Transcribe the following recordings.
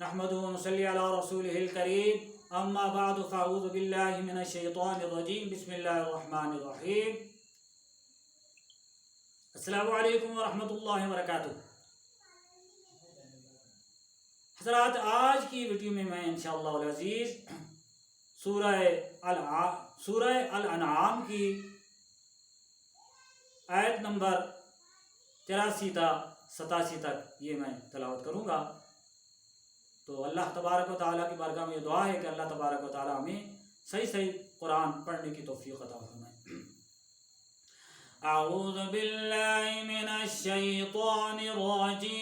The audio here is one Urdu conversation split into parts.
نحمده ونصلي على رسوله الكريم اما بعد فاعوذ بالله من الشیطان الرجیم بسم اللہ الرحمن الرحیم السلام علیکم ورحمۃ اللہ وبرکاتہ۔ حضرات، آج کی ویڈیو میں انشاءاللہ العزیز سورہ الانعام کی آیت نمبر 83 تا 87 تک یہ میں تلاوت کروں گا۔ تو اللہ تبارک و تعالیٰ کی بارگاہ میں یہ دعا ہے کہ اللہ تبارک و تعالیٰ ہمیں صحیح قرآن پڑھنے کی توفیق عطا فرمائے۔ اعوذ باللہ من الشیطان الرجیم،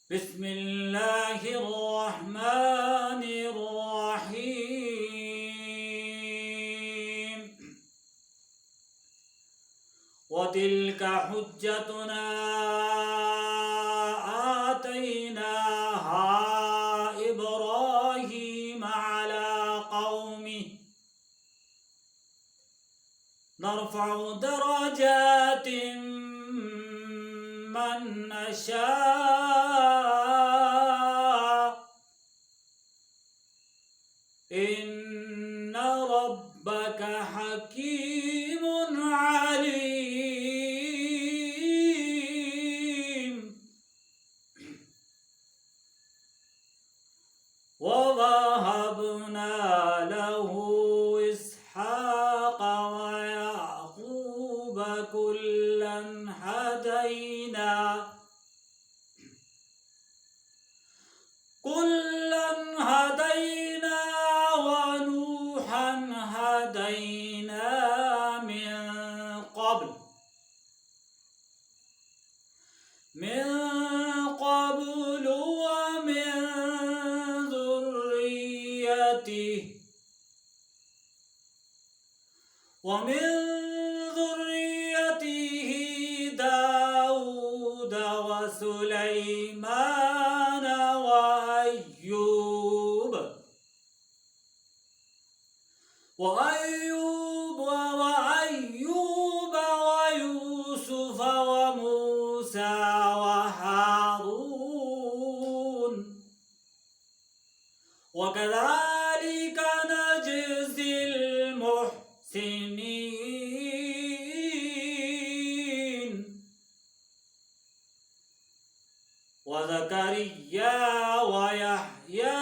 بسم اللہ الرحمن الرحیم۔ وَتِلْكَ حُجَّتُنَا آتَيْنَاهَا إِبْرَاهِيمَ عَلَى قَوْمِهِ نَرْفَعُ دَرَجَاتٍ مَّن نَّشَاءُ إِنَّ رَبَّكَ حَكِيمٌ عليم۔ وَوَهَبْنَا لَهُ إِسْحَاقَ وَيَعْقُوبَ كُلًّا هَدَيْنَا وَنُوحًا هَدَيْنَا من قبل ومن ذريته داود وسليمان وأيوب ويوسف وموسى وهارون وكذلك نجزي المحسنين وزكريا ويحيى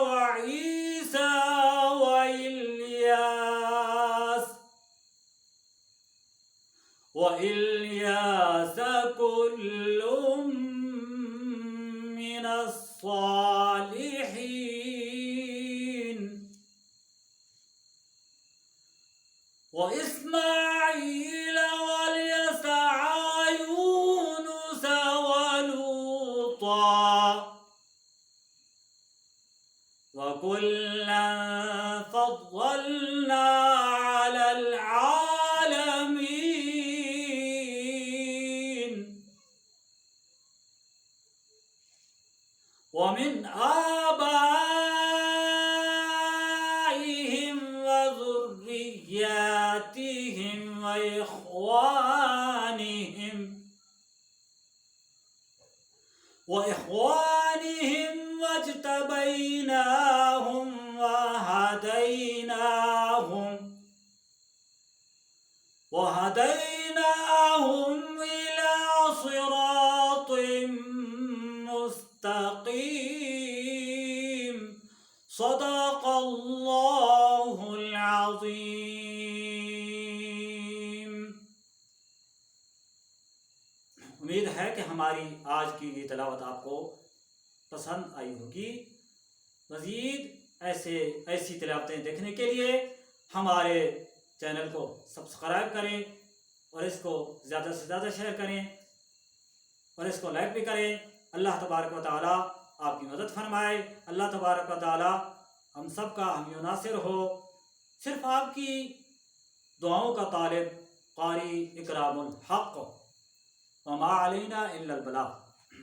وعيسى وإلياس كل من الصالحين وإسماعيل واليسع ويونس ولوطا وكلا فضلنا على العالمين ومن آبائهم وذرياتهم وإخوانهم واجتبيناهم وهديناهم إلى صراط مستقيم۔ صدق اللہ العظیم۔ امید ہے کہ ہماری آج کی یہ تلاوت آپ کو پسند آئی ہوگی۔ مزید ایسی تلاوتیں دیکھنے کے لیے ہمارے چینل کو سبسکرائب کریں اور اس کو زیادہ سے زیادہ شیئر کریں اور اس کو لائک بھی کریں۔ اللہ تبارک و تعالیٰ آپ کی مدد فرمائے۔ اللہ تبارک و تعالیٰ ہم سب کا حامی و ناصر ہو۔ صرف آپ کی دعاؤں کا طالب قاری اکرام الحق، وما علینا الا البلاغ۔